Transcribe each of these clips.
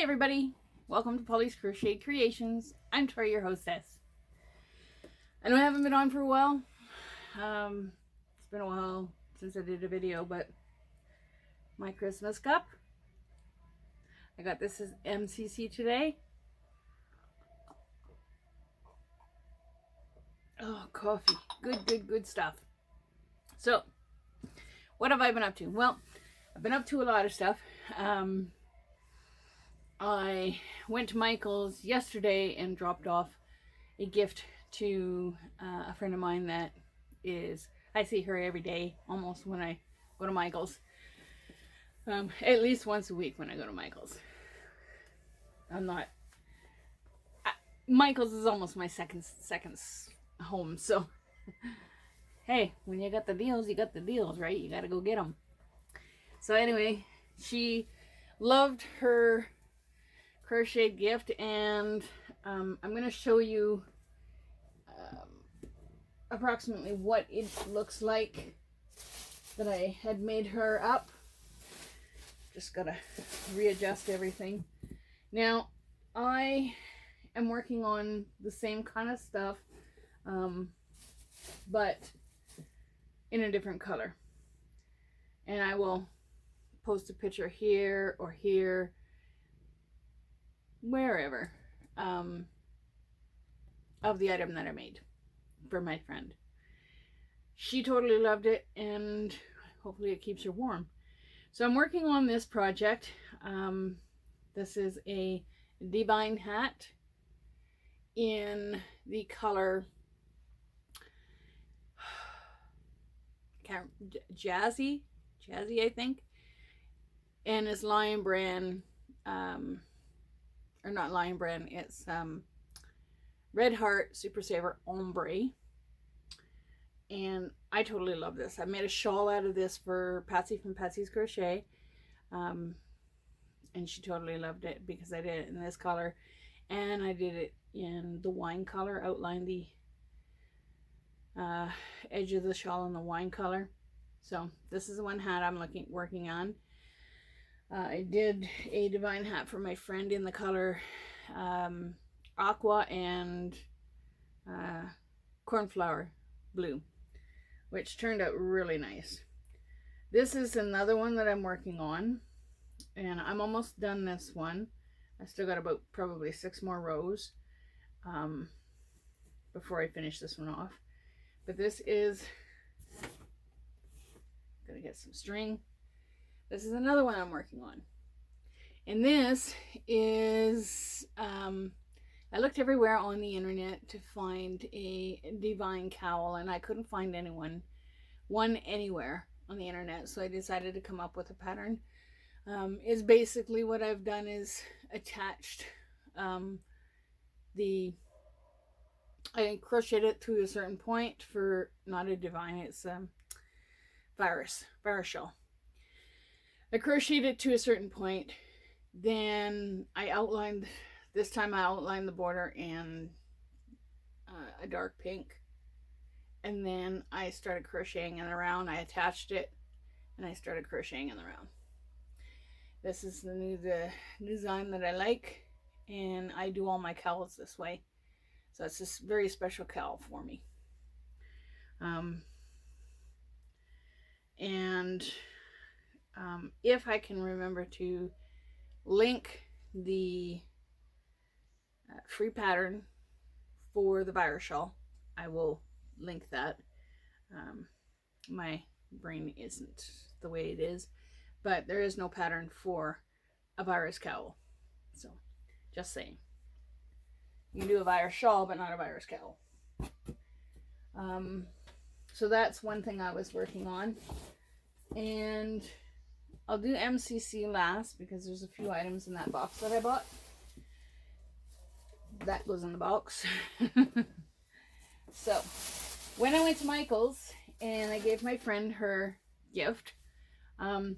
everybody, welcome to Pauly's Crochet Creations. I'm Tori, your hostess. I know I haven't been on for a while. It's been a while since I did a video, but my Christmas cup. I got this as MCC today. Oh, coffee. Good stuff. So, what have I been up to? Well, I've been up to a lot of stuff. I went to Michael's yesterday and dropped off a gift to a friend of mine that is, I see her every day almost when I go to Michael's. At least once a week when I go to Michael's. Michael's is almost my second home, so hey, when you got the deals, you got the deals, right? You gotta go get them. So anyway, she loved her crochet gift, and I'm going to show you approximately what it looks like that I had made her up. Just got to readjust everything. Now, I am working on the same kind of stuff, but in a different color. And I will post a picture here or here, wherever, of the item that I made for my friend. She totally loved it, and hopefully it keeps her warm. So I'm working on this project. This is a Divine hat in the color Jazzy, I think, and it's Lion Brand, or not Lion Brand, it's Red Heart Super Saver Ombre. And I totally love this. I made a shawl out of this for Patsy from Patsy's Crochet, and she totally loved it because I did it in this color, and I did it in the wine color, outlined the edge of the shawl in the wine color. So this is the one hat I'm working on. I did a Divine hat for my friend in the color Aqua and Cornflower Blue, which turned out really nice. This is another one that I'm working on, and I'm almost done this one. I still got about probably 6 more rows before I finish this one off. But this is, gonna get some string. This is another one I'm working on. And this is, I looked everywhere on the internet to find a Divine cowl, and I couldn't find one anywhere on the internet. So I decided to come up with a pattern. Is basically what I've done is attached I crocheted it to a certain point for, not a Divine, it's virus shell. I crocheted it to a certain point, then this time I outlined the border in a dark pink, and then I started crocheting in the round. I attached it, and I started crocheting in the round. This is the design that I like, and I do all my cowls this way. So it's this very special cowl for me. If I can remember to link the free pattern for the virus shawl, I will link that. My brain isn't the way it is, but there is no pattern for a virus cowl. So, just saying. You can do a virus shawl, but not a virus cowl. So that's one thing I was working on. And I'll do MCC last because there's a few items in that box that I bought. That goes in the box. So, when I went to Michael's and I gave my friend her gift, I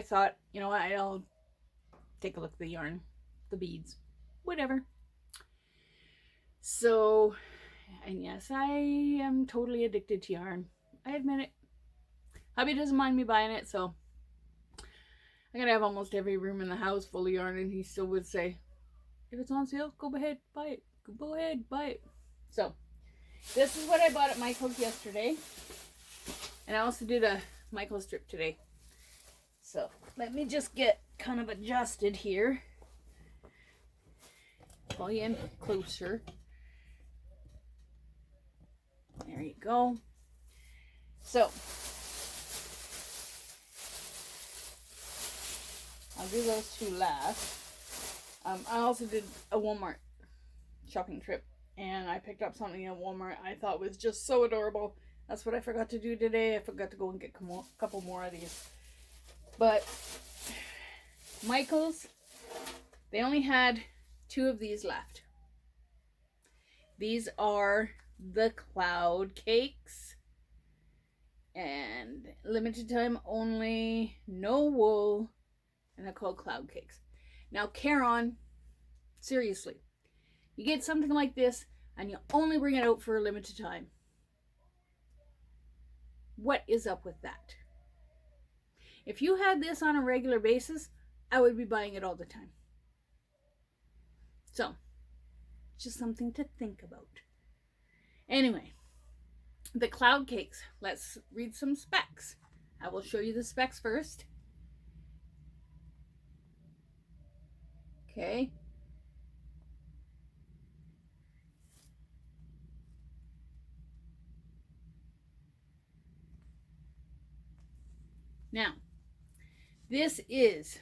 thought, you know what, I'll take a look at the yarn, the beads, whatever. So, and yes, I am totally addicted to yarn. I admit it. Hubby doesn't mind me buying it, so I I'm gonna have almost every room in the house full of yarn, and he still would say, if it's on sale, go ahead, buy it. Go ahead, buy it. So, this is what I bought at Michael's yesterday. And I also did a Michael's trip today. So, let me just get kind of adjusted here. Pull you in closer. There you go. So, I'll do those two last. I also did a Walmart shopping trip, and I picked up something at Walmart I thought was just so adorable. That's what I forgot to do today. I forgot to go and get a couple more of these. But Michael's, they only had 2 of these left. These are the cloud cakes, and limited time only, no wool, and they're called cloud cakes. Now, Chevron, seriously, you get something like this and you only bring it out for a limited time. What is up with that? If you had this on a regular basis, I would be buying it all the time. So, just something to think about. Anyway, the cloud cakes. Let's read some specs. I will show you the specs first. Okay. Now, this is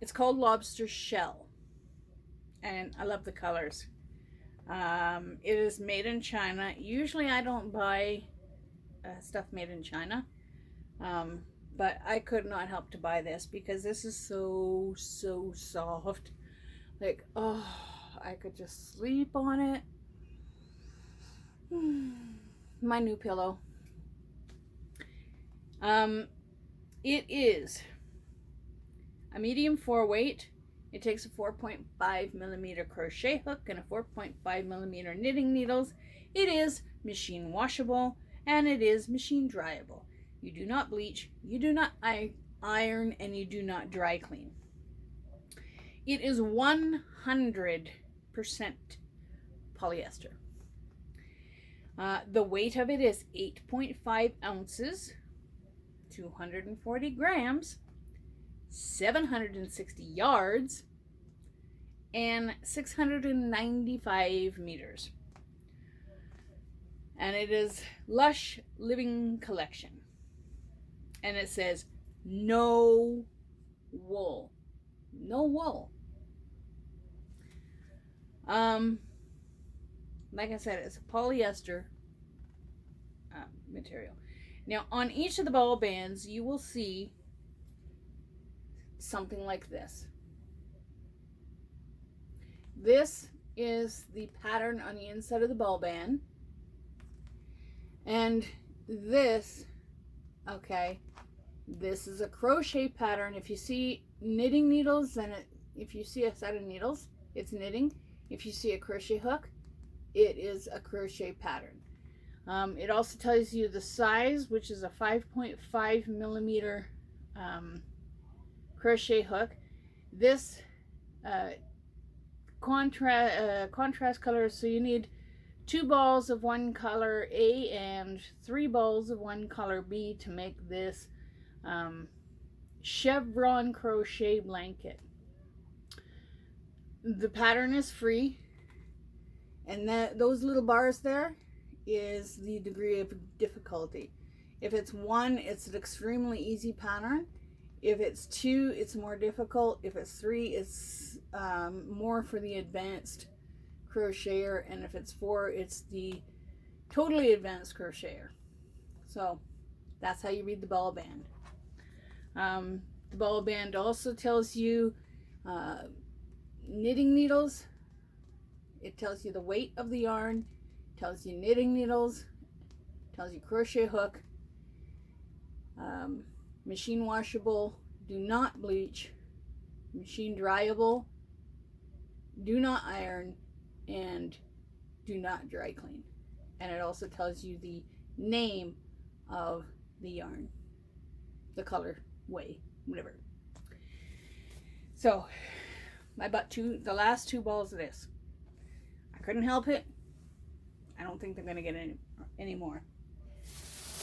it's called Lobster Shell, and I love the colors. It is made in China. Usually I don't buy stuff made in China, but I could not help to buy this because this is so soft. Like, oh, I could just sleep on it. My new pillow. It is a medium 4 weight. It takes a 4.5 millimeter crochet hook and a 4.5 millimeter knitting needles. It is machine washable, and it is machine dryable. You do not bleach, you do not iron, and you do not dry clean. It is 100% polyester. The weight of it is 8.5 ounces, 240 grams, 760 yards, and 695 meters. And it is Lush Living Collection. And it says no wool. No wool. Like I said, it's a polyester material. Now, on each of the ball bands, you will see something like this. This is the pattern on the inside of the ball band. And this, okay, this is a crochet pattern. If you see knitting needles, then if you see a set of needles, it's knitting. If you see a crochet hook, it is a crochet pattern. It also tells you the size, which is a 5.5 millimeter crochet hook. This contrast colors, so you need 2 balls of one color A and 3 balls of one color B to make this Chevron crochet blanket. The pattern is free, and those little bars there is the degree of difficulty. If it's 1, it's an extremely easy pattern. If it's 2, it's more difficult. If it's 3, it's more for the advanced crocheter, and if it's 4, it's the totally advanced crocheter. So that's how you read the ball band. The ball band also tells you knitting needles. It tells you the weight of the yarn, tells you knitting needles, tells you crochet hook, machine washable, do not bleach, machine dryable, do not iron, and do not dry clean. and it also tells you the name of the yarn, the color way, whatever. So I bought the last 2 balls of this. I couldn't help it. I don't think they're going to get any more.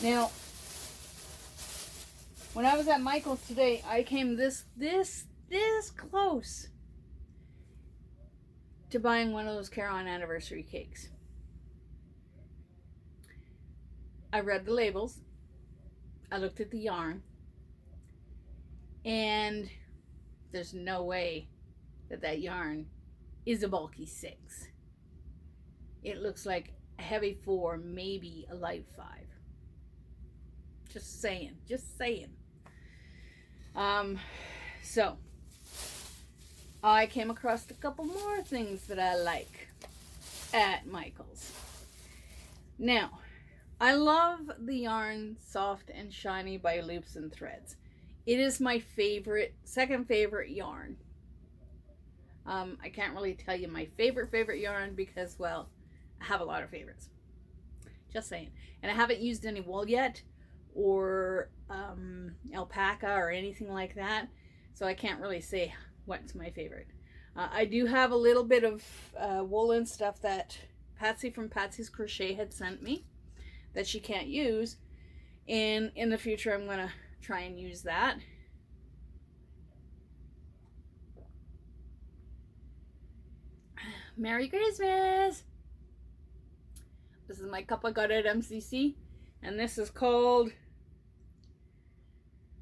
Now, when I was at Michael's today, I came this close to buying one of those Caron anniversary cakes. I read the labels. I looked at the yarn. And there's no way that yarn is a bulky 6. It looks like a heavy 4, maybe a light 5. Just saying. So I came across a couple more things that I like at Michael's. Now, I love the yarn Soft and Shiny by Loops and Threads. It is my second favorite yarn. I can't really tell you my favorite yarn because, well, I have a lot of favorites. Just saying. And I haven't used any wool yet, or alpaca or anything like that, so I can't really say what's my favorite. I do have a little bit of woolen stuff that Patsy from Patsy's Crochet had sent me that she can't use, and in the future I'm gonna try and use that. Merry Christmas! This is my cup I got at MCC, and this is called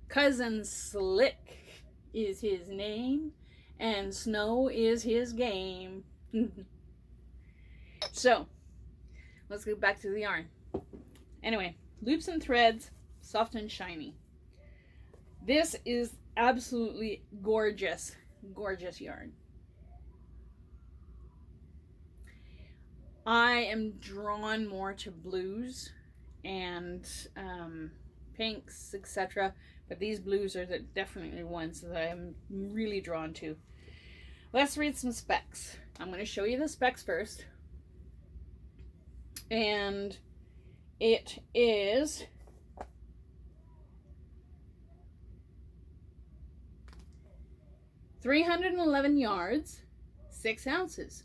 Cousin Slick is his name, and snow is his game. So, let's go back to the yarn. Anyway, Loops and Threads, Soft and Shiny. This is absolutely gorgeous, gorgeous yarn. I am drawn more to blues and pinks, etc. But these blues are definitely ones that I'm really drawn to. Let's read some specs. I'm going to show you the specs first. And it is $311 yards, 6 ounces,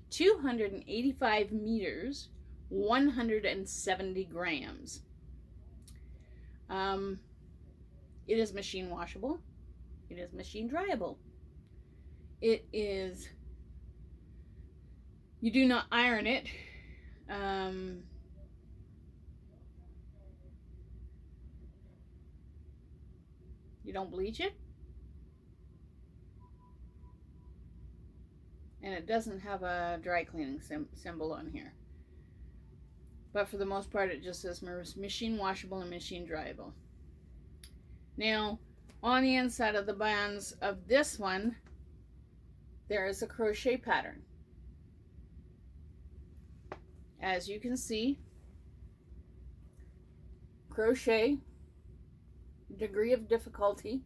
285 meters, 170 grams. It is machine washable. It is machine dryable. It is, you do not iron it. You don't bleach it. And it doesn't have a dry cleaning symbol on here. But for the most part, it just says machine washable and machine dryable. Now, on the inside of the bands of this one, there is a crochet pattern. As you can see, crochet, degree of difficulty,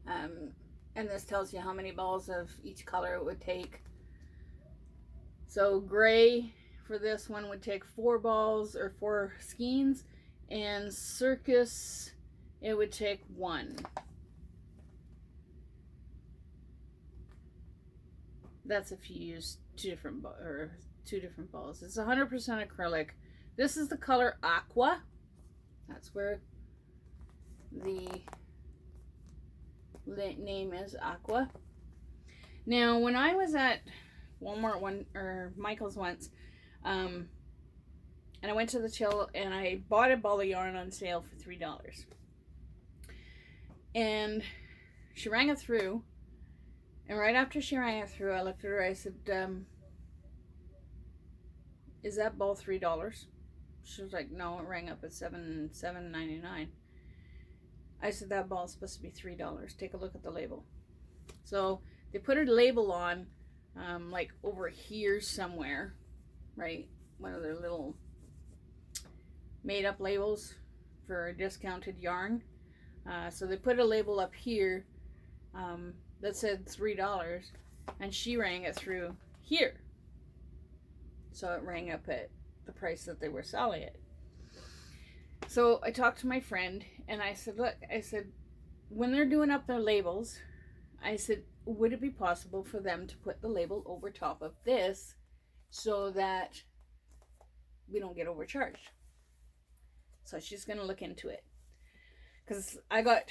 and this tells you how many balls of each color it would take. So gray for this one would take 4 balls or 4 skeins, and circus it would take 1. That's if you use two different balls. It's 100% acrylic. This is the color aqua. That's where the name is aqua. Now, when I was at Walmart or Michael's once, and I went to the till and I bought a ball of yarn on sale for $3. And she rang it through, and right after she rang it through, I looked at her. I said, "Is that ball $3?" She was like, "No, it rang up at $7.99." I said, "That ball's supposed to be $3. Take a look at the label." So they put a label on, like over here somewhere, right? One of their little made-up labels for discounted yarn. So they put a label up here that said $3, and she rang it through here. So it rang up at the price that they were selling it. So I talked to my friend and I said, look, I said, when they're doing up their labels, I said, would it be possible for them to put the label over top of this so that we don't get overcharged? So she's going to look into it. Because I got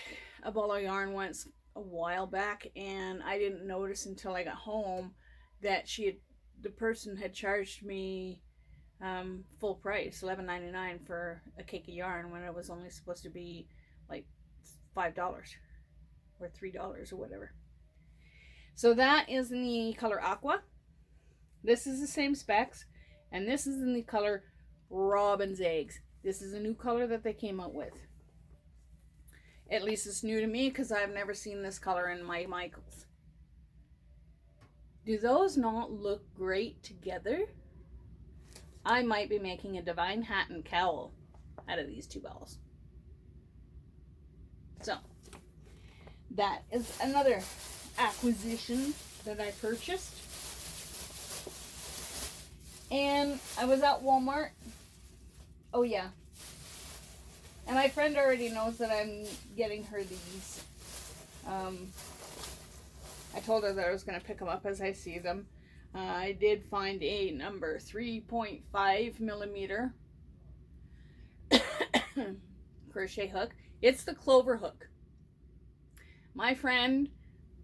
a ball of yarn once a while back, and I didn't notice until I got home that the person had charged me full price, $11.99 for a cake of yarn, when it was only supposed to be like $5 or $3 or whatever. So that is in the color Aqua. This is the same specs, and this is in the color Robin's Eggs. This is a new color that they came out with. At least it's new to me, because I've never seen this color in my Michaels. Do those not look great together? I might be making a divine hat and cowl out of these two balls. So, that is another acquisition that I purchased. And I was at Walmart. Oh yeah. And my friend already knows that I'm getting her these. I told her that I was going to pick them up as I see them. I did find a number 3.5 millimeter crochet hook. It's the clover hook. My friend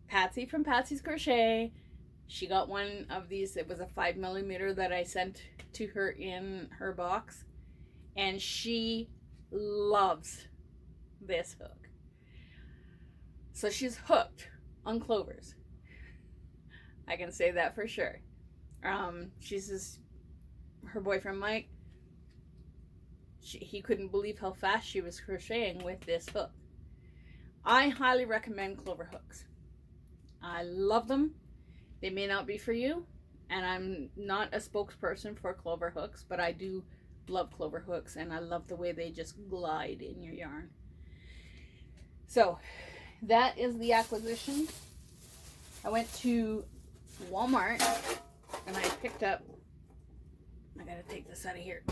Patsy from Patsy's Crochet, she got one of these. It was a 5 millimeter that I sent to her in her box, and she loves this hook. So she's hooked on clovers. I can say that for sure. She says her boyfriend Mike, he couldn't believe how fast she was crocheting with this hook. I highly recommend clover hooks. I love them. They may not be for you, and I'm not a spokesperson for clover hooks, but I do love clover hooks, and I love the way they just glide in your yarn. So that is the acquisition. I went to Walmart and I picked up, I gotta take this out of here.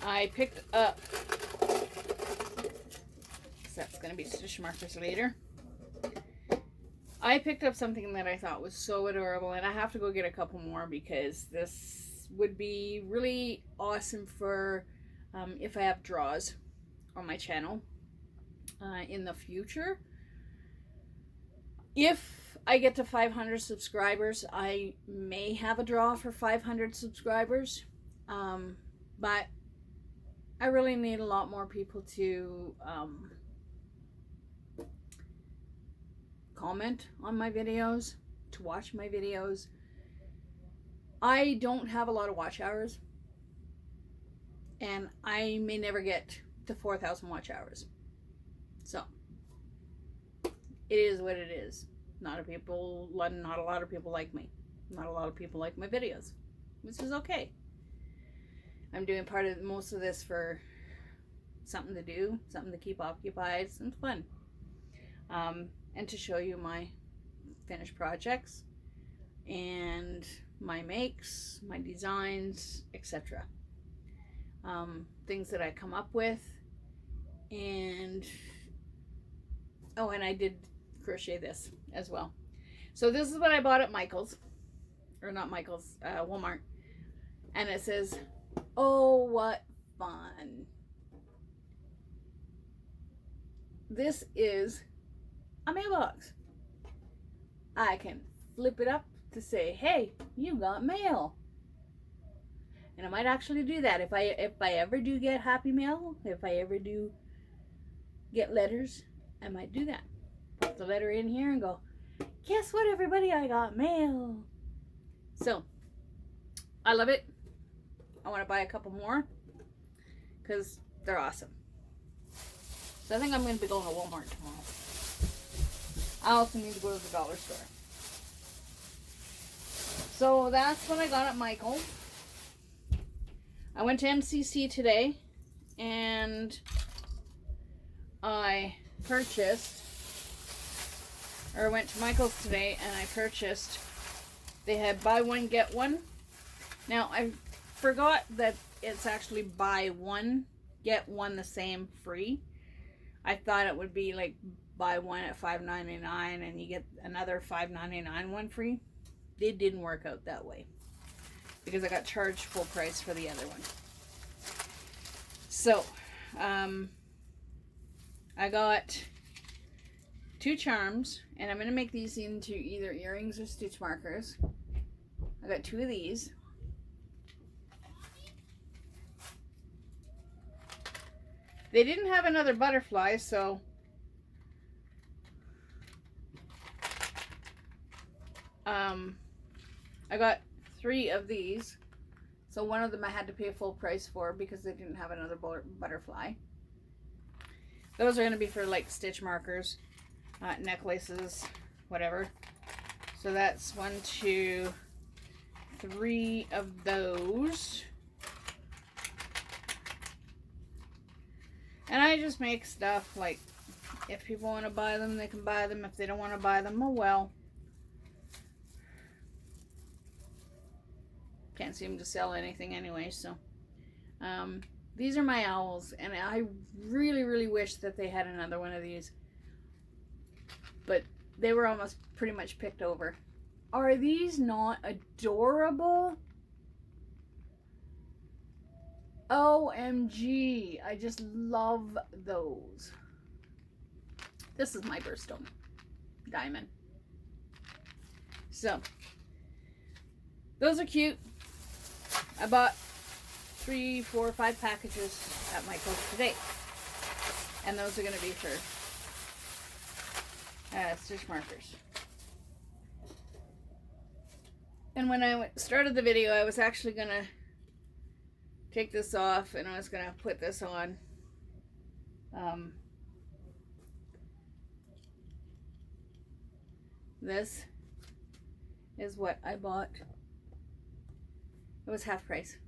I picked up, that's gonna be stitch markers later. I picked up something that I thought was so adorable, and I have to go get a couple more, because this would be really awesome for if I have draws on my channel in the future. If I get to 500 subscribers, I may have a draw for 500 subscribers, but I really need a lot more people to comment on my videos, to watch my videos. I don't have a lot of watch hours, and I may never get to 4,000 watch hours. So it is what it is. Not a lot of people like me. Not a lot of people like my videos, which is okay. I'm doing most of this for something to do, something to keep occupied, some fun, and to show you my finished projects and my makes, my designs, etc. Things that I come up with, and I did crochet this as well. So this is what I bought at Michael's, or not Michael's, Walmart, and it says, "Oh, what fun." This is a mailbox. I can flip it up to say, "Hey, you got mail." And I might actually do that if I ever do get happy mail, if I ever do get letters, I might do that. Put the letter in here and go, "Guess what, everybody? I got mail." So I love it. I want to buy a couple more because they're awesome. So I think I'm going to be going to Walmart tomorrow. I also need to go to the dollar store. So that's what I got at Michael's. I went to MCC today, and I went to Michael's today, and I purchased, they had buy one get one. Now forgot that it's actually buy one, get one the same free. I thought it would be like buy one at $5.99 and you get another $5.99 one free. It didn't work out that way because I got charged full price for the other one. So, I got 2 charms, and I'm going to make these into either earrings or stitch markers. I got 2 of these. They didn't have another butterfly, so I got 3 of these. So one of them I had to pay full price for because they didn't have another butterfly. Those are going to be for like stitch markers, necklaces, whatever. So that's 1, 2, 3 of those. And I just make stuff like, if people want to buy them, they can buy them. If they don't want to buy them, oh well. Can't seem to sell anything anyway, so. These are my owls, and I really, really wish that they had another one of these. But they were almost pretty much picked over. Are these not adorable? OMG, I just love those. This is my birthstone diamond. So, those are cute. I bought 3, 4, 5 packages at Michael's today. And those are going to be for stitch markers. And when I started the video, I was actually going to take this off and I was going to put this on. This is what I bought. It was half price.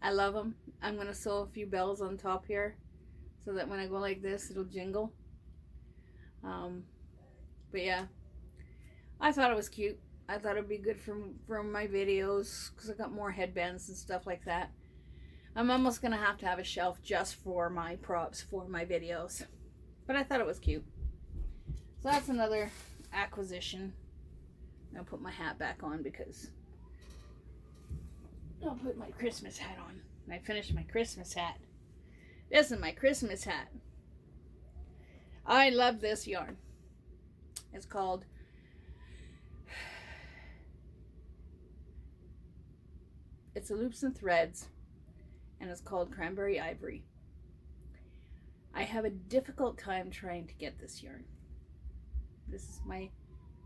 I love them. I'm going to sew a few bells on top here so that when I go like this, it'll jingle. But yeah, I thought it was cute. I thought it'd be good for my videos because I got more headbands and stuff like that. I'm almost going to have a shelf just for my props for my videos. But I thought it was cute. So that's another acquisition. I'll put my hat back on because I'll put my Christmas hat on. I finished my Christmas hat. This is my Christmas hat. I love this yarn. It's called It's a Loops and Threads, and it's called Cranberry Ivory. I have a difficult time trying to get this yarn. This is my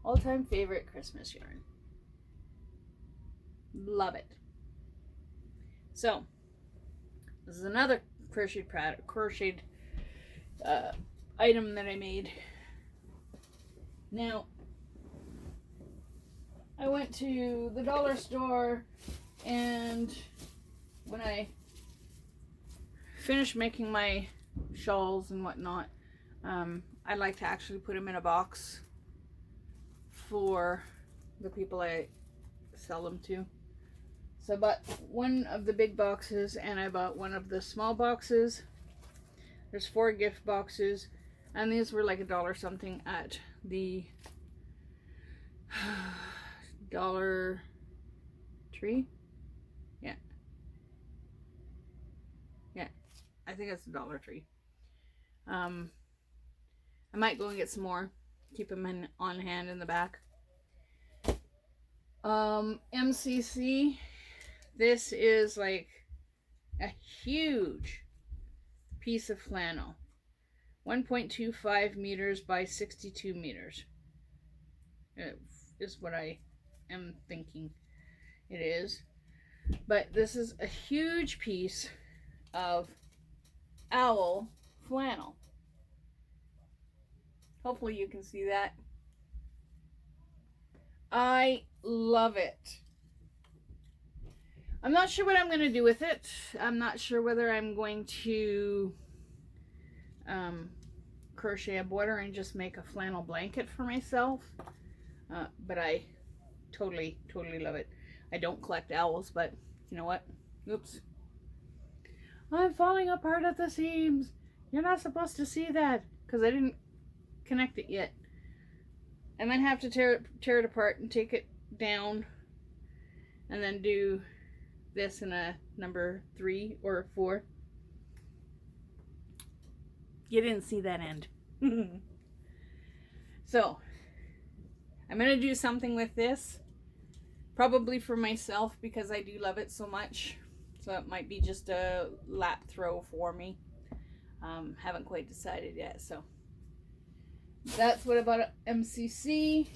all-time favorite Christmas yarn. Love it. So, this is another crocheted item that I made. Now, I went to the dollar store, and when I finished making my shawls and whatnot, I like to actually put them in a box for the people I sell them to. So I bought one of the big boxes and I bought one of the small boxes. There's 4 gift boxes, and these were like $1 something at the Dollar Tree. Yeah, I think it's the Dollar Tree. I might go and get some more. Keep them on hand in the back. MCC. This is like a huge piece of flannel. 1.25 meters by 62 meters. Is what I am thinking it is. But this is a huge piece of owl flannel. Hopefully you can see that. I love it. I'm not sure what I'm going to do with it. I'm not sure whether I'm going to crochet a border and just make a flannel blanket for myself. But I totally love it. I don't collect owls, but you know what? Oops. I'm falling apart at the seams. You're not supposed to see that because I didn't connect it yet. I might have to tear it apart and take it down and then do this in a number 3 or 4. You didn't see that end. So I'm gonna do something with this, probably for myself because I do love it so much. So it might be just a lap throw for me. Haven't quite decided yet. So that's what about MCC.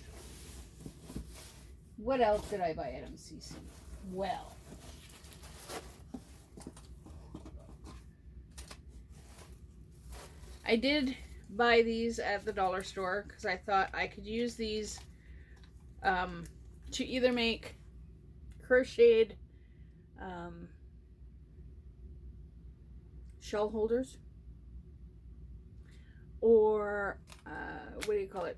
What else did I buy at MCC? Well, I did buy these at the dollar store because I thought I could use these to either make crocheted shell holders or what do you call it?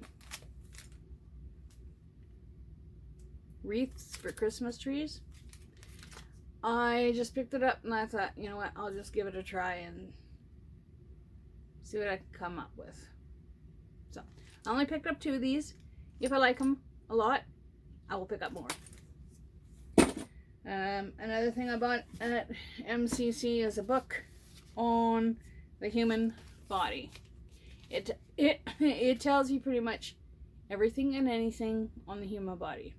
Wreaths for Christmas trees. I just picked it up and I thought, you know what, I'll just give it a try and see what I can come up with. So I only picked up 2 of these. If I like them a lot, I will pick up more. Another thing I bought at MCC is a book on the human body. It tells you pretty much everything and anything on the human body.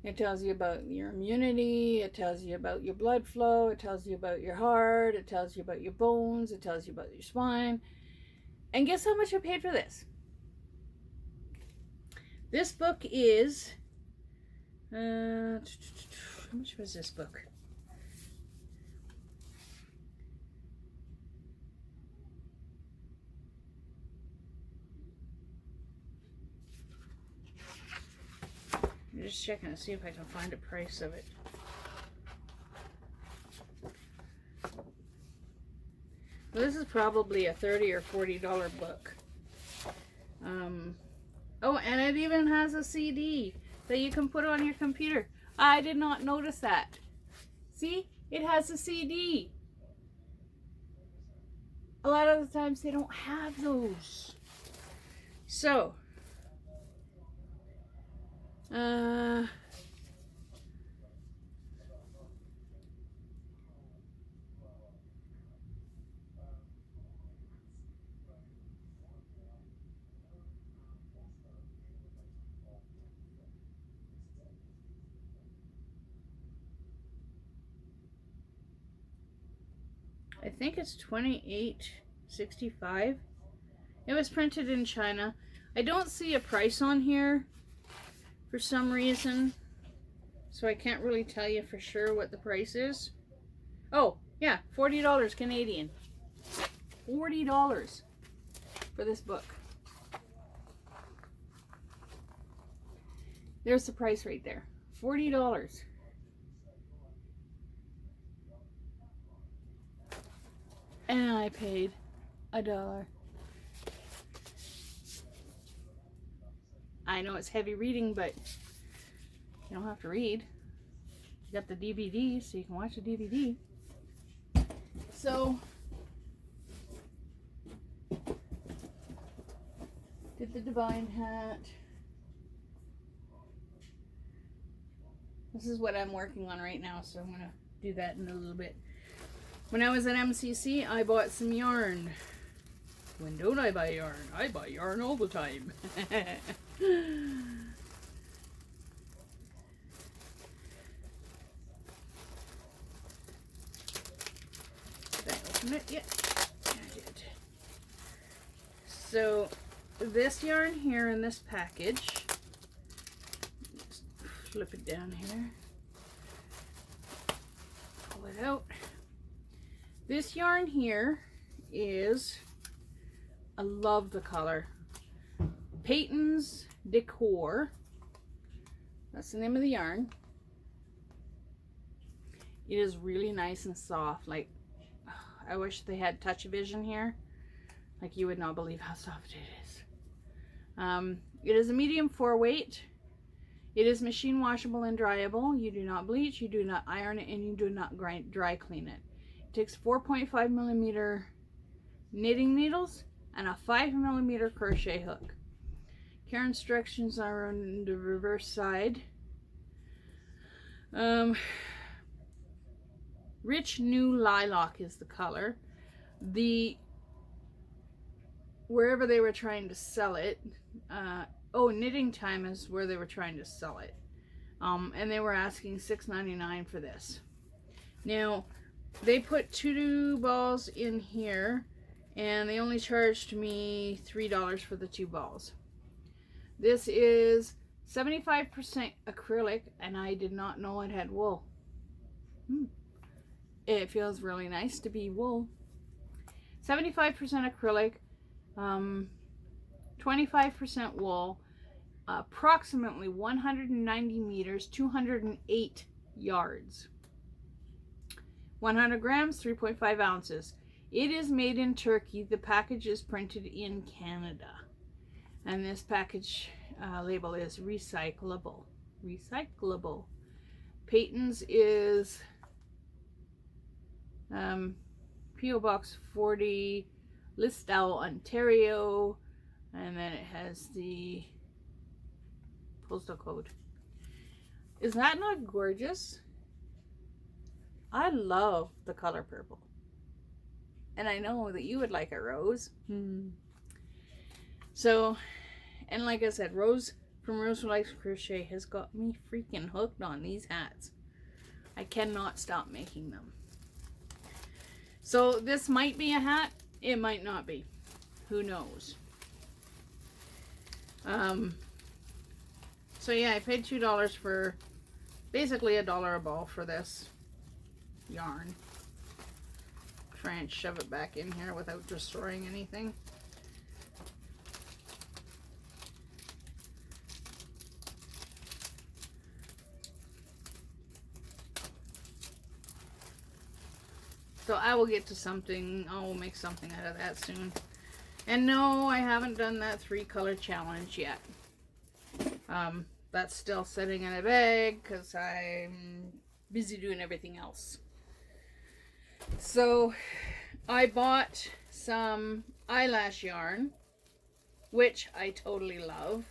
It tells you about your immunity, it tells you about your blood flow, it tells you about your heart, it tells you about your bones, it tells you about your spine. And guess how much I paid for this? This book is, how much was this book? I'm just checking to see if I can find a price of it. Well, this is probably a $30 or $40 book. Oh, and it even has a CD that you can put on your computer. I did not notice that. See? It has a CD. A lot of the times they don't have those. So, I think it's $28.65. It was printed in China. I don't see a price on here for some reason, so I can't really tell you for sure what the price is. Oh, yeah, $40 Canadian. $40 for this book. There's the price right there. $40. And I paid $1. I know it's heavy reading, but you don't have to read. You got the DVD, so you can watch the DVD. So, did the Divine hat. This is what I'm working on right now, so I'm going to do that in a little bit. When I was at MCC, I bought some yarn. When don't I buy yarn? I buy yarn all the time. Did I open it yet? I did. So, this yarn here in this package, just flip it down here, pull it out. This yarn here is, I love the color, Peyton's Decor. That's the name of the yarn. It is really nice and soft. Like, I wish they had touch vision here. Like, you would not believe how soft it is. It is a medium 4 weight. It is machine washable and dryable. You do not bleach, you do not iron it, and you do not dry clean it. It takes 4.5 millimeter knitting needles and a 5 millimeter crochet hook. Care instructions are on the reverse side. Rich New Lilac is the color. Wherever they were trying to sell it, Knitting Time is where they were trying to sell it. And they were asking $6.99 for this. Now, they put 2 balls in here, and they only charged me $3 for the 2 balls. This is 75% acrylic, and I did not know it had wool. It feels really nice to be wool. 75% acrylic, 25% wool, approximately 190 meters, 208 yards. 100 grams, 3.5 ounces. It is made in Turkey. The package is printed in Canada. And this package label is recyclable. Recyclable. Peyton's is P.O. Box 40, Listowel, Ontario. And then it has the postal code. Is that not gorgeous? I love the color purple. And I know that you would like it, Rose. So, and like I said, Rose from Rose Who Likes Crochet has got me freaking hooked on these hats. I cannot stop making them. So this might be a hat. It might not be. Who knows? So yeah, I paid $2 for basically $1 a ball for this yarn. Try and shove it back in here without destroying anything. So I will get to something. I will make something out of that soon. And no, I haven't done that 3-color challenge yet. That's still sitting in a bag because I'm busy doing everything else. So I bought some eyelash yarn, which I totally love.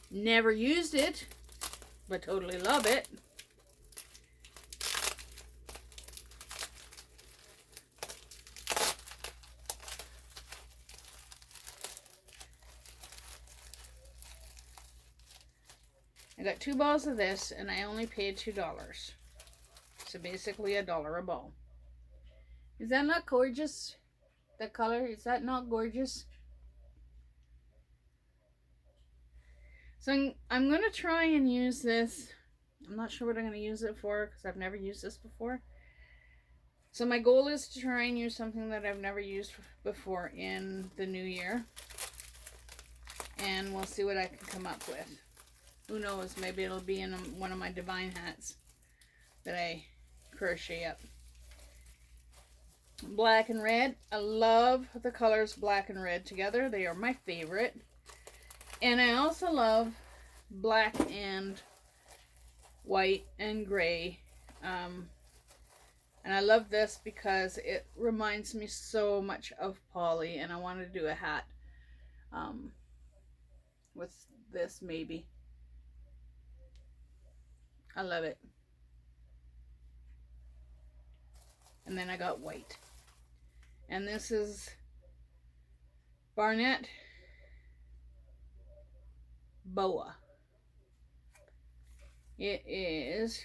Never used it, but totally love it. I got 2 balls of this, and I only paid $2. So basically $1 a ball. Is that not gorgeous? The color, is that not gorgeous? So I'm going to try and use this. I'm not sure what I'm going to use it for because I've never used this before. So my goal is to try and use something that I've never used before in the new year. And we'll see what I can come up with. Who knows, maybe it'll be in one of my divine hats that I crochet up. Black and red. I love the colors black and red together. They are my favorite. And I also love black and white and gray. And I love this because it reminds me so much of Pauly. And I want to do a hat with this maybe. I love it. And then I got white. And this is Barnett Boa. It is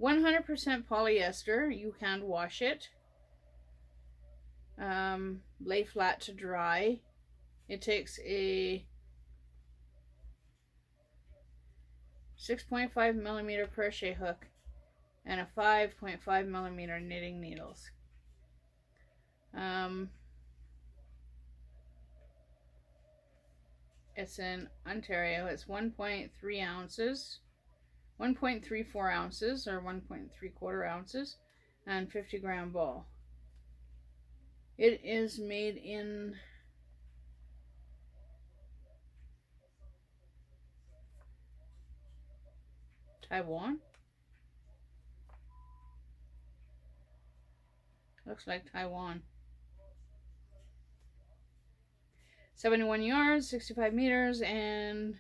100% polyester. You hand wash it. Lay flat to dry. It takes a 6.5 millimeter crochet hook and a 5.5 millimeter knitting needles. It's in Ontario. It's 1.3 ounces, 1.34 ounces or 1.75 ounces, and 50-gram ball. It is made in Taiwan. Looks like Taiwan. 71 yards, 65 meters, and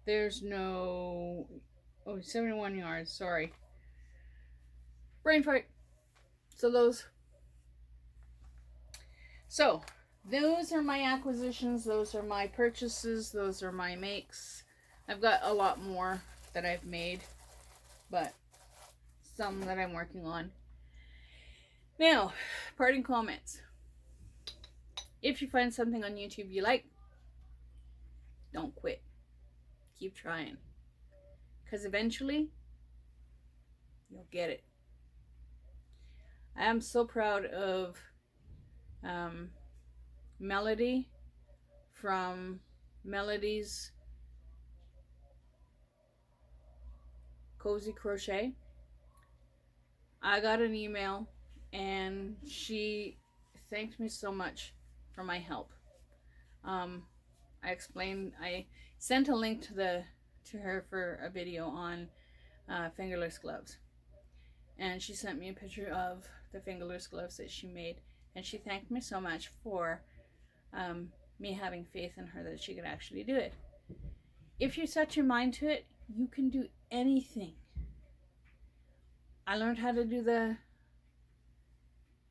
there's no... Oh, 71 yards, sorry. Brain fart. So those are my acquisitions. Those are my purchases. Those are my makes. I've got a lot more that I've made, but some that I'm working on. Now, parting comments. If you find something on YouTube you like, don't quit. Keep trying. Because eventually, you'll get it. I am so proud of Melody from Melody's Cozy Crochet. I got an email and she thanked me so much for my help. I sent a link to her for a video on fingerless gloves, and she sent me a picture of the fingerless gloves that she made, and she thanked me so much for me having faith in her that she could actually do it. If you set your mind to it, you can do anything. I learned how to do the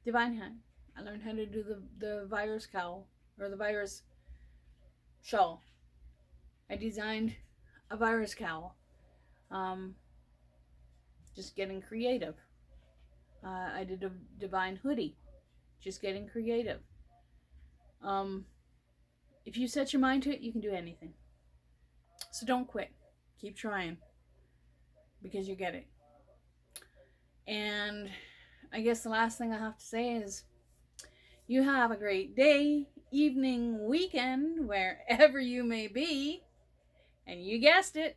divine hand. I learned how to do the virus cowl, or the virus shawl. I designed a virus cowl. Just getting creative. I did a divine hoodie. Just getting creative. If you set your mind to it, you can do anything. So don't quit. Keep trying. Because you get it. And I guess the last thing I have to say is, you have a great day, evening, weekend, wherever you may be. And you guessed it,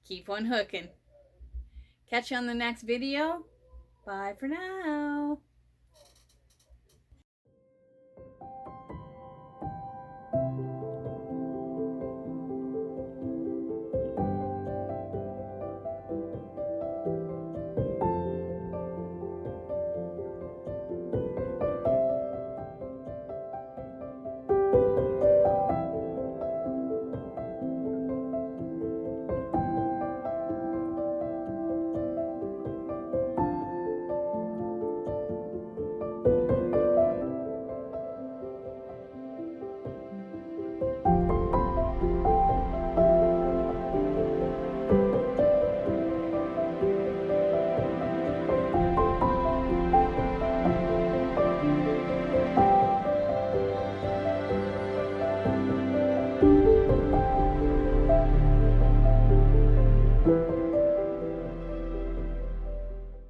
keep on hooking. Catch you on the next video. Bye for now.